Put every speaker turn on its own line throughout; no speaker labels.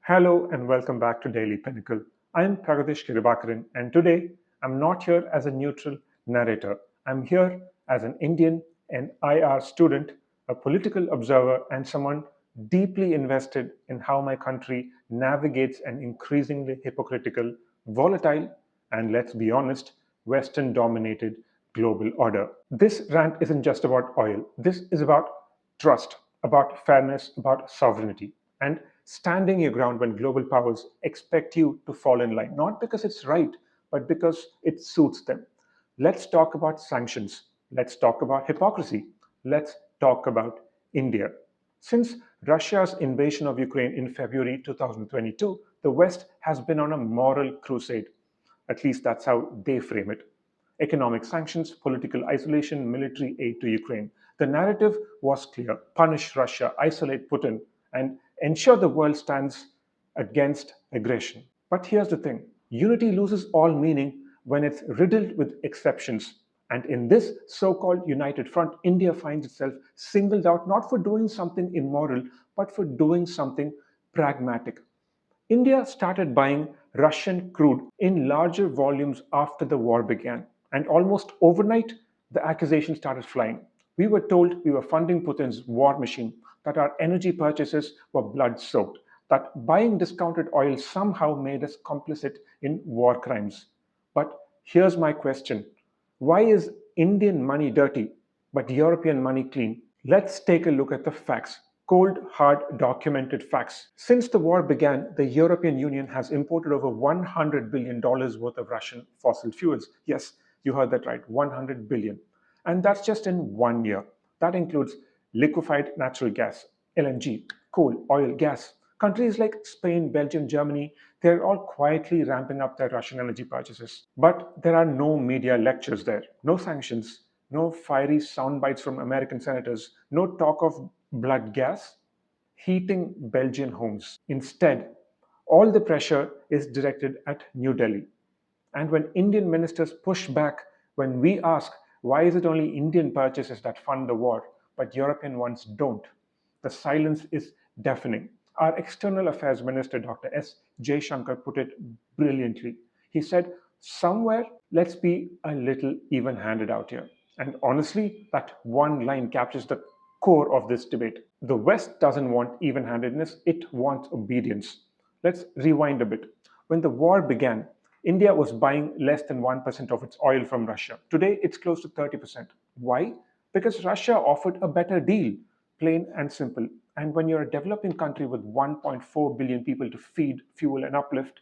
Hello and welcome back to Daily Pinnacle. I'm Pragmatism, and today I'm not here as a neutral narrator. I'm here as an Indian, an IR student, a political observer, and someone deeply invested in how my country navigates an increasingly hypocritical, volatile, and let's be honest, Western dominated global order. This rant isn't just about oil, this is about trust, about fairness, about sovereignty, and standing your ground when global powers expect you to fall in line, not because it's right, but because it suits them. Let's talk about sanctions. Let's talk about hypocrisy. Let's talk about India. Since Russia's invasion of Ukraine in February 2022, the West has been on a moral crusade. At least that's how they frame it. Economic sanctions, political isolation, military aid to Ukraine. The narrative was clear: punish Russia, isolate Putin, and ensure the world stands against aggression. But here's the thing: unity loses all meaning when it's riddled with exceptions. And in this so called united front, India finds itself singled out not for doing something immoral, but for doing something pragmatic. India started buying Russian crude in larger volumes after the war began, and almost overnight, the accusations started flying. We were told we were funding Putin's war machine, that our energy purchases were blood soaked, that buying discounted oil somehow made us complicit in war crimes. But here's my question: why is Indian money dirty, but European money clean? Let's take a look at the facts. Cold, hard, documented facts. Since the war began, the European Union has imported over $100 billion worth of Russian fossil fuels. Yes, you heard that right, 100 billion. And that's just in 1 year. That includes liquefied natural gas, LNG, coal, oil, gas. Countries like Spain, Belgium, Germany, they're all quietly ramping up their Russian energy purchases. But there are no media lectures there, no sanctions, no fiery sound bites from American senators, no talk of blood gas heating Belgian homes. Instead, all the pressure is directed at New Delhi. And when Indian ministers push back, when we ask, why is it only Indian purchases that fund the war, but European ones don't? The silence is deafening. Our External Affairs Minister, Dr. S. Jaishankar, put it brilliantly. He said, somewhere, let's be a little even handed out here. And honestly, that one line captures the core of this debate. The West doesn't want even handedness, it wants obedience. Let's rewind a bit. When the war began, India was buying less than 1% of its oil from Russia. Today, it's close to 30%. Why? Because Russia offered a better deal, plain and simple. And when you're a developing country with 1.4 billion people to feed, fuel, and uplift,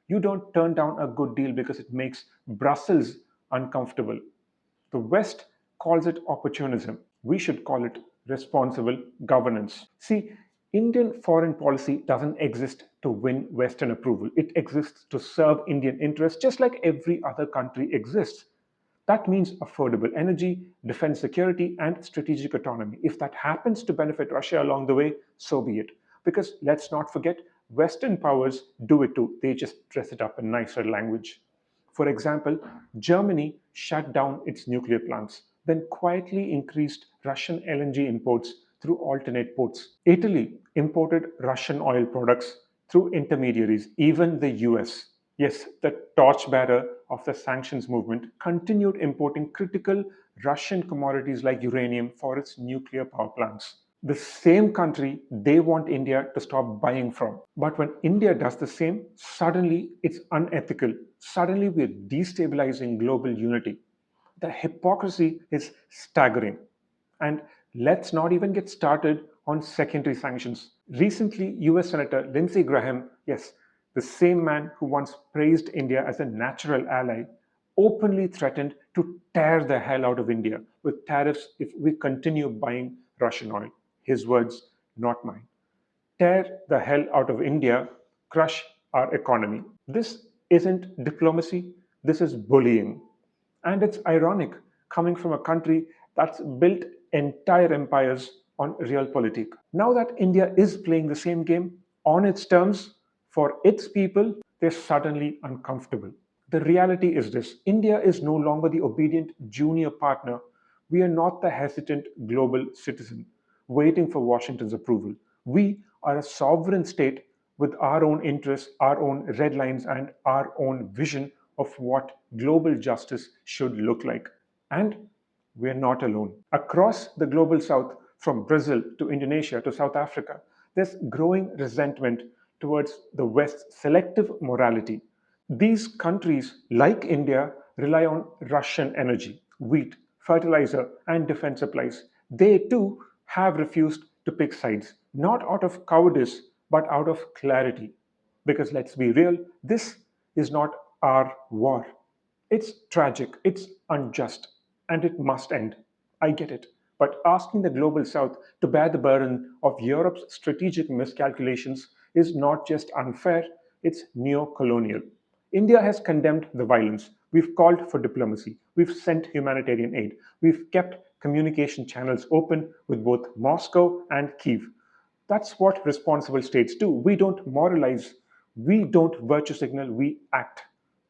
you don't turn down a good deal because it makes Brussels uncomfortable. The West calls it opportunism. We should call it responsible governance. See, Indian foreign policy doesn't exist to win Western approval. It exists to serve Indian interests just like every other country exists. That means affordable energy, defense security, and strategic autonomy. If that happens to benefit Russia along the way, so be it. Because let's not forget, Western powers do it too. They just dress it up in nicer language. For example, Germany shut down its nuclear plants, then quietly increased Russian LNG imports through alternate ports. Italy imported Russian oil products through intermediaries. Even the US, yes, the torchbearer of the sanctions movement, continued importing critical Russian commodities like uranium for its nuclear power plants. The same country they want India to stop buying from. But when India does the same, suddenly it's unethical. Suddenly we're destabilizing global unity. The hypocrisy is staggering. And let's not even get started on secondary sanctions. Recently, US Senator Lindsey Graham, yes, the same man who once praised India as a natural ally, openly threatened to tear the hell out of India with tariffs if we continue buying Russian oil. His words, not mine. Tear the hell out of India, crush our economy. This isn't diplomacy, this is bullying. And it's ironic coming from a country that's built entire empires on realpolitik. Now that India is playing the same game on its terms for its people, they're suddenly uncomfortable. The reality is this: India is no longer the obedient junior partner. We are not the hesitant global citizen waiting for Washington's approval. We are a sovereign state with our own interests, our own red lines, and our own vision of what global justice should look like. And we're not alone. Across the global south, from Brazil to Indonesia to South Africa, there's growing resentment towards the West's selective morality. These countries, like India, rely on Russian energy, wheat, fertilizer, and defense supplies. They too have refused to pick sides, not out of cowardice, but out of clarity. Because let's be real, this is not our war. It's tragic, it's unjust, and it must end. I get it. But asking the global south to bear the burden of Europe's strategic miscalculations is not just unfair, it's neo colonial. India has condemned the violence. We've called for diplomacy. We've sent humanitarian aid. We've kept communication channels open with both Moscow and Kyiv. That's what responsible states do. We don't moralize, we don't virtue signal, we act.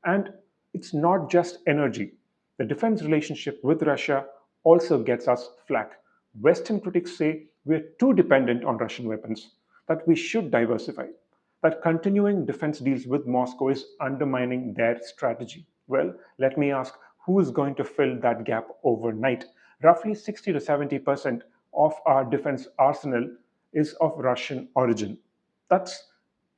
And it's not just energy. The defense relationship with Russia also gets us flack. Western critics say we're too dependent on Russian weapons, that we should diversify, that continuing defense deals with Moscow is undermining their strategy. Well, let me ask, who is going to fill that gap overnight? Roughly 60 to 70% of our defense arsenal is of Russian origin. That's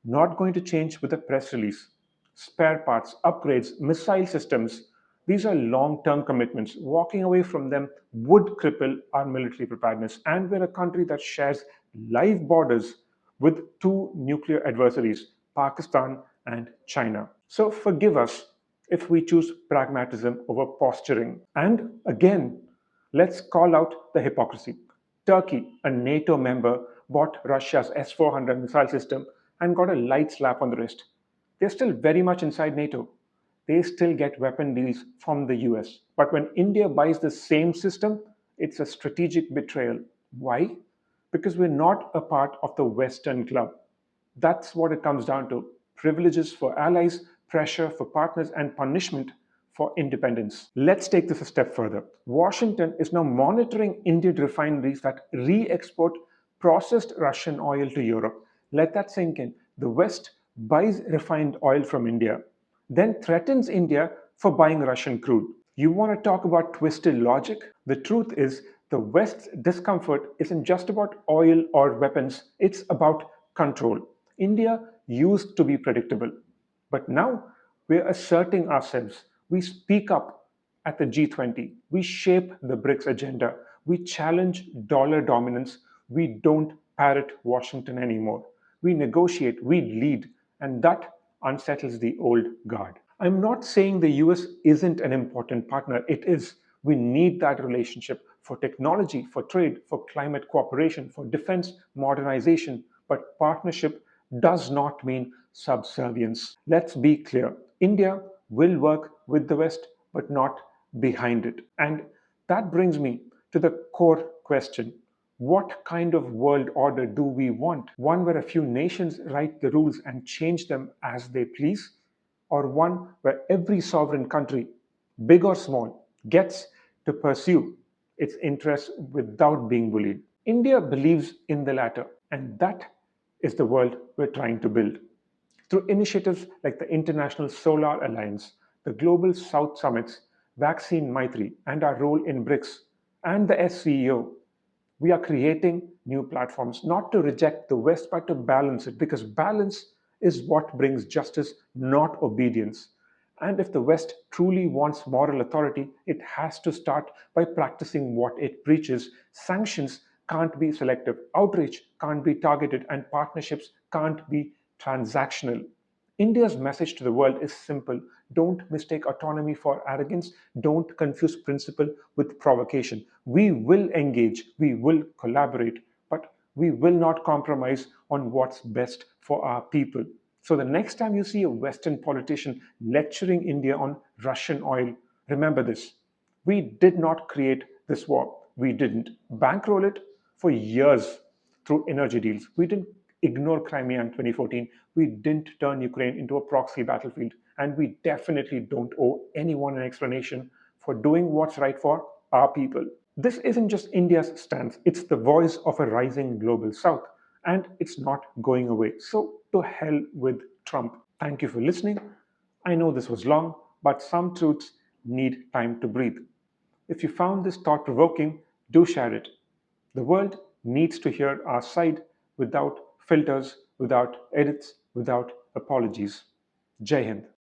not going to change with a press release. Spare parts, upgrades, missile systems, these are long term commitments. Walking away from them would cripple our military preparedness. And we're a country that shares live borders with two nuclear adversaries, Pakistan and China. So forgive us if we choose pragmatism over posturing. And again, let's call out the hypocrisy. Turkey, a NATO member, bought Russia's S 400 missile system and got a light slap on the wrist. They're still very much inside NATO. They still get weapon deals from the US. But when India buys the same system, it's a strategic betrayal. Why? Because we're not a part of the Western club. That's what it comes down to: privileges for allies, pressure for partners, and punishment for independence. Let's take this a step further. Washington is now monitoring Indian refineries that re export processed Russian oil to Europe. Let that sink in. The West buys refined oil from India, then threatens India for buying Russian crude. You want to talk about twisted logic? The truth is, the West's discomfort isn't just about oil or weapons, it's about control. India used to be predictable, but now we're asserting ourselves. We speak up at the G20, we shape the BRICS agenda, we challenge dollar dominance, we don't parrot Washington anymore. We negotiate, we lead, and that unsettles the old guard. I'm not saying the US isn't an important partner, it is. We need that relationship for technology, for trade, for climate cooperation, for defense modernization. But partnership does not mean subservience. Let's be clear: India will work with the West, but not behind it. And that brings me to the core question: what kind of world order do we want? One where a few nations write the rules and change them as they please? Or one where every sovereign country, big or small, gets to pursue its interests without being bullied? India believes in the latter, and that is the world we're trying to build. Through initiatives like the International Solar Alliance, the Global South Summits, Vaccine Maitri, and our role in BRICS, and the SCEO, we are creating new platforms, not to reject the West, but to balance it, because balance is what brings justice, not obedience. And if the West truly wants moral authority, it has to start by practicing what it preaches. Sanctions can't be selective, outrage can't be targeted, and partnerships can't be transactional. India's message to the world is simple: don't mistake autonomy for arrogance, don't confuse principle with provocation. We will engage, we will collaborate, but we will not compromise on what's best for our people. So the next time you see a Western politician lecturing India on Russian oil, remember this: we did not create this war. We didn't bankroll it for years through energy deals. We didn't ignore Crimea in 2014. We didn't turn Ukraine into a proxy battlefield. And we definitely don't owe anyone an explanation for doing what's right for our people. This isn't just India's stance, it's the voice of a rising global south. and it's not going away. So to hell with Trump. Thank you for listening. I know this was long, but some truths need time to breathe. If you found this thought provoking, do share it. The world needs to hear our side without filters, without edits, without apologies. Jai Hind.